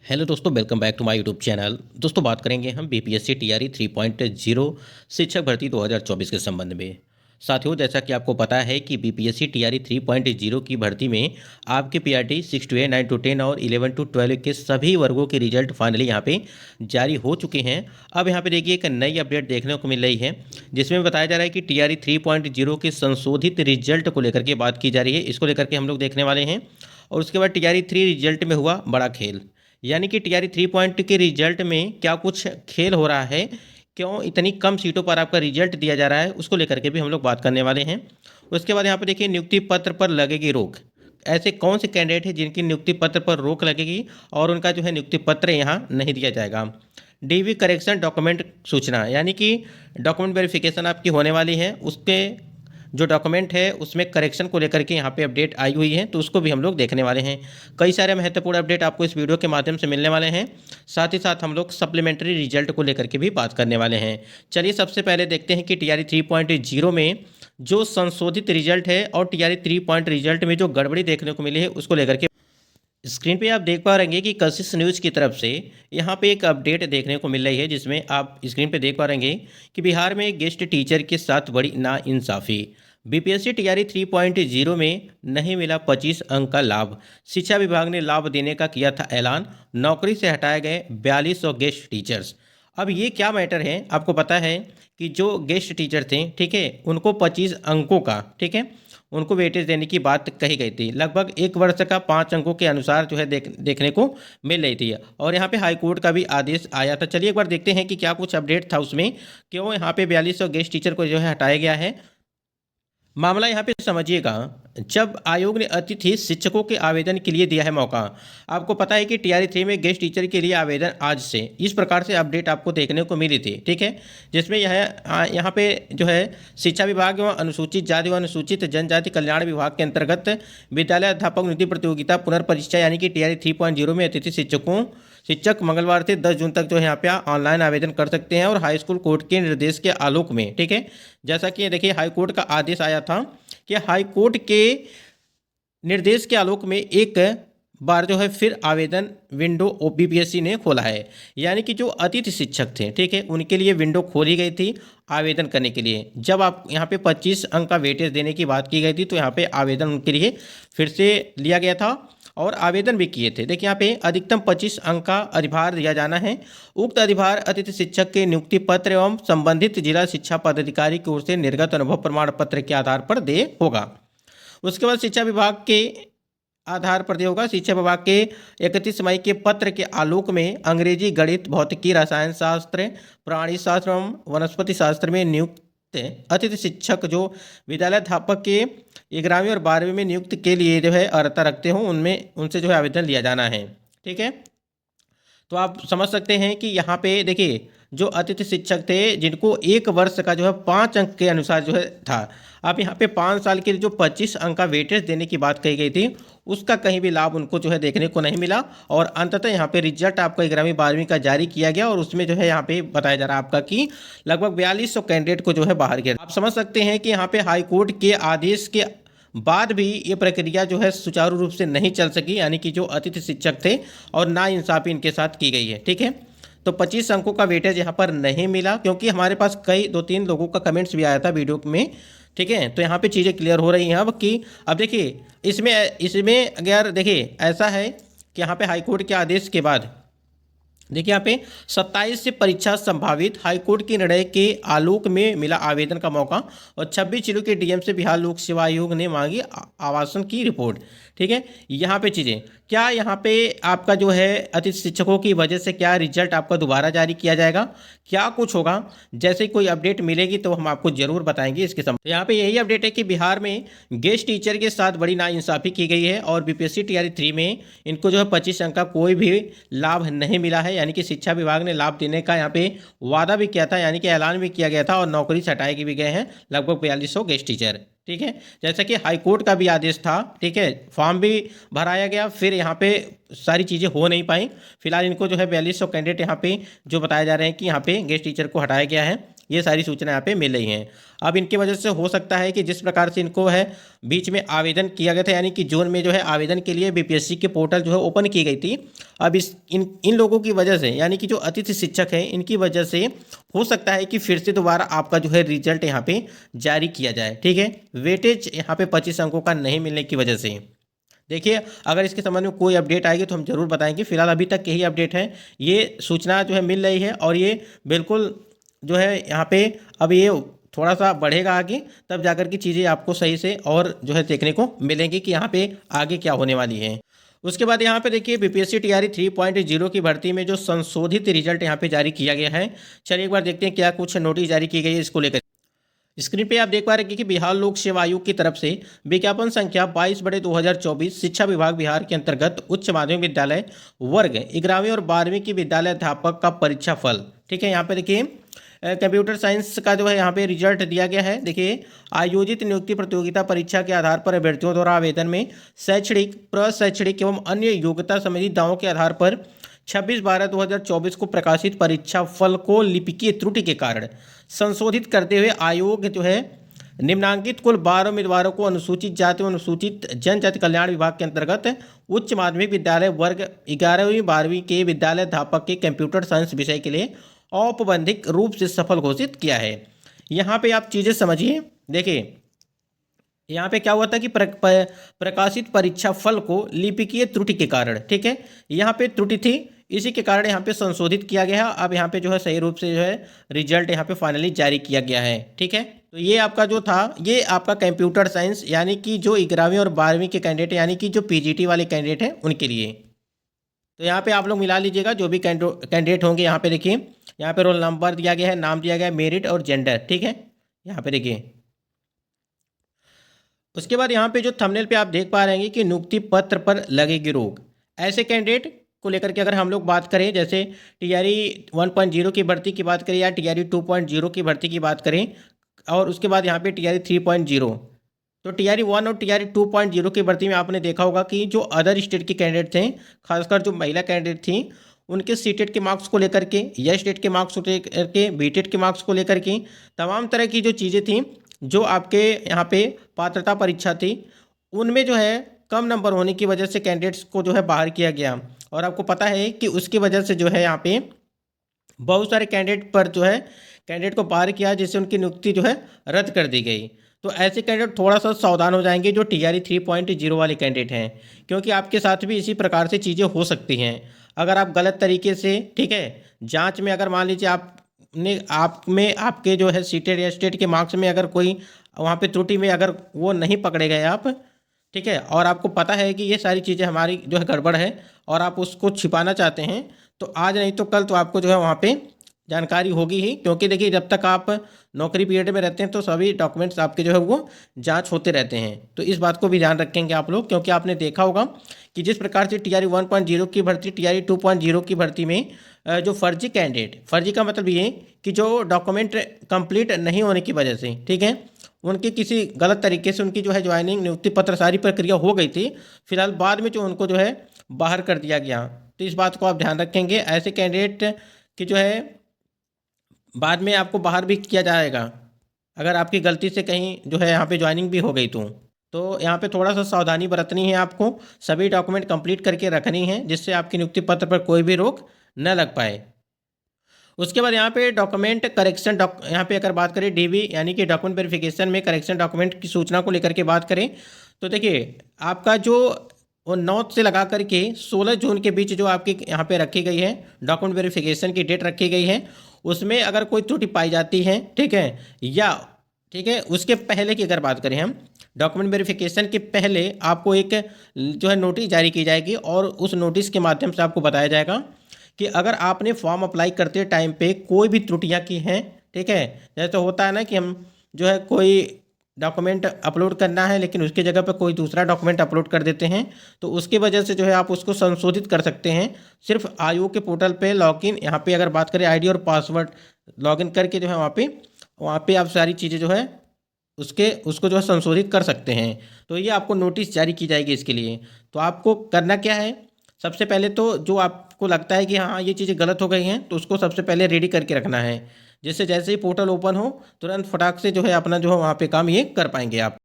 Hello दोस्तों, welcome back to my YouTube channel. दोस्तों, बात करेंगे हम बीपीएससी टीआरई 3.0 शिक्षक भर्ती 2024 के संबंध में। साथियों, जैसा कि आपको पता है कि बीपीएससी टीआरई 3.0 की भर्ती में आपके पीआरटी 6 टू 8, 9 टू 10 और 11 टू 12 के सभी वर्गों के रिजल्ट फाइनली यहाँ पे जारी हो चुके हैं। अब यहाँ पे देखिए एक नई अपडेट देखने को मिल रही है, जिसमें बताया जा रहा है कि टीआरई 3.0 के संशोधित रिजल्ट को लेकर के बात की जा रही है। इसको लेकर के हम लोग देखने वाले हैं। और उसके बाद टीआरई 3 रिजल्ट में हुआ बड़ा खेल, यानी कि टीआरई 3 के रिजल्ट में क्या कुछ खेल हो रहा है, क्यों इतनी कम सीटों पर आपका रिजल्ट दिया जा रहा है, उसको लेकर के भी हम लोग बात करने वाले हैं। उसके बाद यहाँ पर देखिए, नियुक्ति पत्र पर लगेगी रोक। ऐसे कौन से कैंडिडेट हैं जिनकी नियुक्ति पत्र पर रोक लगेगी और उनका जो है नियुक्ति पत्र यहाँ नहीं दिया जाएगा। डीवी करेक्शन डॉक्यूमेंट सूचना, यानी कि डॉक्यूमेंट वेरिफिकेशन आपकी होने वाली है, उसके जो डॉक्यूमेंट है उसमें करेक्शन को लेकर के यहाँ पे अपडेट आई हुई है, तो उसको भी हम लोग देखने वाले हैं। कई सारे महत्वपूर्ण अपडेट आपको इस वीडियो के माध्यम से मिलने वाले हैं। साथ ही साथ हम लोग सप्लीमेंट्री रिजल्ट को लेकर के भी बात करने वाले हैं। चलिए सबसे पहले देखते हैं कि टीआरई 3.0 में जो संशोधित रिजल्ट है और टीआरई 3 रिजल्ट में जो गड़बड़ी देखने को मिली है उसको लेकर के। स्क्रीन पे आप देख पा रहे हैं कि कशिश न्यूज़ की तरफ से यहाँ पे एक अपडेट देखने को मिल रही है, जिसमें आप स्क्रीन पे देख पा रहे हैं कि बिहार में गेस्ट टीचर के साथ बड़ी नाइंसाफ़ी। बीपीएससी टीआरई 3.0 में नहीं मिला 25 अंक का लाभ। शिक्षा विभाग ने लाभ देने का किया था ऐलान। नौकरी से हटाए गए 4200 गेस्ट टीचर्स। अब ये क्या मैटर है, आपको पता है कि जो गेस्ट टीचर थे, ठीक है, उनको 25 अंकों का, ठीक है, उनको वेटेज देने की बात कही गई थी। लगभग एक वर्ष का 5 अंकों के अनुसार जो है देखने को मिल रही थी। और यहाँ पे हाई कोर्ट का भी आदेश आया था। चलिए एक बार देखते हैं कि क्या कुछ अपडेट था उसमें, क्यों यहाँ पे 4200 गेस्ट टीचर को जो है हटाया गया है। मामला यहाँ पे समझिएगा, जब आयोग ने अतिथि शिक्षकों के आवेदन के लिए दिया है मौका। आपको पता है कि टीआरई 3 में गेस्ट टीचर के लिए आवेदन आज से इस प्रकार से अपडेट आपको देखने को मिली थी, ठीक है, जिसमें यहाँ पे जो है शिक्षा विभाग एवं अनुसूचित जाति व अनुसूचित जनजाति कल्याण विभाग के अंतर्गत विद्यालय अध्यापक नियुक्ति प्रतियोगिता पुनर्परीक्षा, यानी कि टीआरई 3.0 में अतिथि शिक्षक मंगलवार से 10 जून तक जो है यहाँ पे ऑनलाइन आवेदन कर सकते हैं। और हाई स्कूल कोर्ट के निर्देश के आलोक में, ठीक है, जैसा कि देखिए हाई कोर्ट का आदेश आया था कि हाई कोर्ट के निर्देश के आलोक में एक बार जो है फिर आवेदन विंडो बीपीएससी ने खोला है। यानी कि जो अतिथि शिक्षक थे, ठीक है, उनके लिए विंडो खोली गई थी आवेदन करने के लिए। जब आप यहाँ पे 25 अंक का वेटेज देने की बात की गई थी, तो यहाँ पे आवेदन उनके लिए फिर से लिया गया था और आवेदन भी किए थे। देखिए यहाँ पे अधिकतम 25 अंक का अधिभार दिया जाना है। उक्त अधिभार अतिथि शिक्षक के नियुक्ति पत्र एवं संबंधित जिला शिक्षा पदाधिकारी की ओर से निर्गत अनुभव प्रमाण पत्र के आधार पर दे होगा। उसके बाद शिक्षा विभाग के आधार पर दे होगा। शिक्षा विभाग के 31 मई के पत्र के आलोक में अंग्रेजी, गणित, भौतिकी, रसायन शास्त्र, प्राणी शास्त्र एवं वनस्पति शास्त्र में नियुक्त अतिथि शिक्षक जो विद्यालय अध्यापक के 11वीं और 12वीं में नियुक्त के लिए जो है अर्हता रखते हों, उनमें उनसे जो है आवेदन लिया जाना है, ठीक है। तो आप समझ सकते हैं कि यहाँ पे देखिए जो अतिथि शिक्षक थे जिनको एक वर्ष का जो है 5 अंक के अनुसार जो है था, अब यहाँ पे 5 साल के लिए जो 25 अंक का वेटेज देने की बात कही गई थी, उसका कहीं भी लाभ उनको जो है देखने को नहीं मिला। और अंततः यहाँ पे रिजल्ट आपका 11वीं 12वीं का जारी किया गया और उसमें जो है यहाँ पे बताया जा रहा है आपका कि लगभग 4200 कैंडिडेट को जो है बाहर किया। आप समझ सकते हैं कि यहाँ पे हाई कोर्ट के आदेश के बाद भी ये प्रक्रिया जो है सुचारू रूप से नहीं चल सकी, यानी कि जो अतिथि शिक्षक थे और नाइंसाफ़ी इनके साथ की गई है, ठीक है। तो 25 अंकों का वेटेज यहाँ पर नहीं मिला, क्योंकि हमारे पास कई 2-3 लोगों का कमेंट्स भी आया था वीडियो में, ठीक है। तो यहाँ पे चीज़ें क्लियर हो रही हैं अब कि अब देखिए इसमें अगर देखिए ऐसा है कि यहाँ पे हाईकोर्ट के आदेश के बाद देखिए यहाँ पे 27 से परीक्षा संभावित। हाईकोर्ट के निर्णय के आलोक में मिला आवेदन का मौका। और 26 जिलों के डीएम से बिहार लोक सेवा आयोग ने मांगी आवासन की रिपोर्ट, ठीक है। यहाँ पे चीज़ें क्या, यहाँ पे आपका जो है अतिथि शिक्षकों की वजह से क्या रिजल्ट आपका दोबारा जारी किया जाएगा, क्या कुछ होगा, जैसे कोई अपडेट मिलेगी तो हम आपको जरूर बताएंगे इसके संबंध। तो यहाँ पे यही अपडेट है कि बिहार में गेस्ट टीचर के साथ बड़ी नाइंसाफ़ी की गई है और बीपीएससी टीआरई 3 में इनको जो है 25 अंक का कोई भी लाभ नहीं मिला है। यानी कि शिक्षा विभाग ने लाभ देने का यहाँ पे वादा भी किया था, यानी कि ऐलान भी किया गया था और नौकरी से हटाए भी गए हैं लगभग 4200 गेस्ट टीचर, ठीक है। जैसा कि हाई कोर्ट का भी आदेश था, ठीक है, फॉर्म भी भराया गया, फिर यहाँ पे सारी चीज़ें हो नहीं पाई। फिलहाल इनको जो है 4200 कैंडिडेट यहाँ पे जो बताया जा रहे हैं कि यहाँ पे गेस्ट टीचर को हटाया गया है। ये सारी सूचना यहाँ पे मिल रही हैं। अब इनकी वजह से हो सकता है कि जिस प्रकार से इनको है बीच में आवेदन किया गया था, यानी कि जून में जो है आवेदन के लिए बीपीएससी के पोर्टल जो है ओपन की गई थी, अब इन लोगों की वजह से, यानी कि जो अतिथि शिक्षक हैं इनकी वजह से हो सकता है कि फिर से दोबारा आपका जो है रिजल्ट यहाँ पे जारी किया जाए। ठीक है, वेटेज यहाँ पे 25 अंकों का नहीं मिलने की वजह से। देखिए, अगर इसके संबंध में कोई अपडेट आएगी तो हम जरूर बताएंगे। फिलहाल अभी तक यही अपडेट है, ये सूचना जो है मिल रही है और ये बिल्कुल जो है यहाँ पे अब ये थोड़ा सा बढ़ेगा आगे, तब जाकर की चीज़ें आपको सही से और जो है देखने को मिलेंगी कि यहाँ पे आगे क्या होने वाली है। उसके बाद यहाँ पे देखिए बीपीएससी टीआरई 3.0 की भर्ती में जो संशोधित रिजल्ट यहाँ पे जारी किया गया है, चलिए एक बार देखते हैं क्या कुछ नोटिस जारी की गई है इसको लेकर। स्क्रीन पे आप देख पा रहे हैं कि बिहार लोक सेवा आयोग की तरफ से विज्ञापन संख्या 22/2024 शिक्षा विभाग बिहार के अंतर्गत उच्च माध्यमिक विद्यालय वर्ग 11वीं और 12वीं की विद्यालय अध्यापक का परीक्षा फल। ठीक है, यहाँ पे देखिए कंप्यूटर साइंस का जो है यहाँ पे रिजल्ट दिया गया है। देखिए, आयोजित नियुक्ति प्रतियोगिता परीक्षा के आधार पर अभ्यर्थियों द्वारा आवेदन में शैक्षणिक, प्रशैक्षणिक एवं अन्य योग्यता संबंधी दावों के आधार पर 26/12/2024 को प्रकाशित परीक्षा फल को लिपिकीय त्रुटि के कारण संशोधित करते हुए आयोग जो है निम्नांकित कुल 12 उम्मीदवारों को अनुसूचित जाति और अनुसूचित जनजाति कल्याण विभाग के अंतर्गत उच्च माध्यमिक विद्यालय वर्ग 11वीं 12वीं के विद्यालय अध्यापक के कंप्यूटर साइंस विषय के लिए औपबंधिक रूप से सफल घोषित किया है। यहाँ पे आप चीज़ें समझिए। देखिए, यहाँ पे क्या हुआ था कि प्रकाशित परीक्षा फल को लिपिकीय त्रुटि के कारण, ठीक है, यहाँ पे त्रुटि थी, इसी के कारण यहाँ पे संशोधित किया गया है। अब यहाँ पे जो है सही रूप से जो है रिजल्ट यहाँ पे फाइनली जारी किया गया है। ठीक है, तो ये आपका जो था, ये आपका कंप्यूटर साइंस यानी कि जो 11वीं और 12वीं के कैंडिडेट यानी कि जो पीजीटी वाले कैंडिडेट हैं उनके लिए। तो यहाँ पे आप लोग मिला लीजिएगा जो भी कैंडिडेट होंगे। यहाँ पे देखिए, यहाँ पे रोल नंबर दिया गया है, नाम दिया गया है, मेरिट और जेंडर। ठीक है, यहाँ पे देखिए। उसके बाद यहाँ पे जो थंबनेल पे आप देख पा रहे हैं कि नियुक्ति पत्र पर लगेगी रोक। ऐसे कैंडिडेट को लेकर के अगर हम लोग बात करें, जैसे टीआरई 1.0 की भर्ती की बात करें या टीआरई 2.0 की भर्ती की बात करें, और उसके बाद यहाँ पे टीआरई 3.0, तो टीआरई 1 और टीआरई 2.0 की भर्ती में आपने देखा होगा कि जो अदर स्टेट के कैंडिडेट थे, खासकर जो महिला कैंडिडेट थी, उनके सीटेट के मार्क्स को लेकर के या स्टेट के मार्क्स को लेकर के, बीटेट के मार्क्स को लेकर के, तमाम तरह की जो चीज़ें थी, जो आपके यहाँ पे पात्रता परीक्षा थी, उनमें जो है कम नंबर होने की वजह से कैंडिडेट्स को जो है बाहर किया गया। और आपको पता है कि उसकी वजह से जो है यहाँ पे बहुत सारे कैंडिडेट पर जो है कैंडिडेट को बाहर किया, जिससे उनकी नियुक्ति जो है रद्द कर दी गई। तो ऐसे कैंडिडेट थोड़ा सा सावधान हो जाएंगे जो टीआरई 3.0 वाले कैंडिडेट हैं, क्योंकि आपके साथ भी इसी प्रकार से चीज़ें हो सकती हैं। अगर आप गलत तरीके से, ठीक है, जांच में अगर मान लीजिए आप में आपके जो है सीटेड या स्टेट के मार्क्स में अगर कोई वहाँ पे त्रुटि में अगर वो नहीं पकड़े गए आप, ठीक है, और आपको पता है कि ये सारी चीज़ें हमारी जो है गड़बड़ है और आप उसको छिपाना चाहते हैं, तो आज नहीं तो कल तो आपको जो है वहाँ पे जानकारी होगी ही। क्योंकि देखिए, जब तक आप नौकरी पीरियड में रहते हैं तो सभी डॉक्यूमेंट्स आपके जो है वो जांच होते रहते हैं। तो इस बात को भी ध्यान रखेंगे आप लोग, क्योंकि आपने देखा होगा कि जिस प्रकार से टीआरई 1.0 की भर्ती, टीआरई 2.0 की भर्ती में जो फर्जी कैंडिडेट, फर्जी का मतलब ये कि जो डॉक्यूमेंट कंप्लीट नहीं होने की वजह से, ठीक है, उनकी किसी गलत तरीके से उनकी जो है ज्वाइनिंग, नियुक्ति पत्र, सारी प्रक्रिया हो गई थी, फिलहाल बाद में जो उनको जो है बाहर कर दिया गया। तो इस बात को आप ध्यान रखेंगे। ऐसे कैंडिडेट की जो है बाद में आपको बाहर भी किया जाएगा अगर आपकी गलती से कहीं जो है यहाँ पे ज्वाइनिंग भी हो गई तो यहाँ पे थोड़ा सा सावधानी बरतनी है। आपको सभी डॉक्यूमेंट कंप्लीट करके रखनी है, जिससे आपकी नियुक्ति पत्र पर कोई भी रोक न लग पाए। उसके बाद यहाँ पे डॉक्यूमेंट करेक्शन, यहाँ पे अगर बात करें डीवी यानी कि डॉक्यूमेंट वेरिफिकेशन में करेक्शन डॉक्यूमेंट की सूचना को लेकर के बात करें, तो देखिए आपका जो 9 से लगा करके 16 जून के बीच जो आपकी यहाँ पे रखी गई है डॉक्यूमेंट वेरिफिकेशन की डेट रखी गई है, उसमें अगर कोई त्रुटि पाई जाती है, ठीक है, या ठीक है उसके पहले की अगर बात करें हम, डॉक्यूमेंट वेरिफिकेशन के पहले आपको एक जो है नोटिस जारी की जाएगी और उस नोटिस के माध्यम से आपको बताया जाएगा कि अगर आपने फॉर्म अप्लाई करते टाइम पे कोई भी त्रुटियां की हैं, ठीक है, जैसे होता है ना कि हम जो है कोई डॉक्यूमेंट अपलोड करना है लेकिन उसकी जगह पर कोई दूसरा डॉक्यूमेंट अपलोड कर देते हैं, तो उसकी वजह से जो है आप उसको संशोधित कर सकते हैं। सिर्फ आयोग के पोर्टल पे लॉगिन, यहाँ पे अगर बात करें आईडी और पासवर्ड लॉगिन करके जो है वहाँ पे आप सारी चीज़ें जो है उसको जो है संशोधित कर सकते हैं। तो ये आपको नोटिस जारी की जाएगी इसके लिए। तो आपको करना क्या है, सबसे पहले तो जो आपको लगता है कि हाँ ये चीज़ें गलत हो गई हैं, तो उसको सबसे पहले रेडी करके रखना है। जिससे जैसे ही पोर्टल ओपन हो तुरंत फटाक से जो है अपना जो है वहाँ पे काम ये कर पाएंगे आप।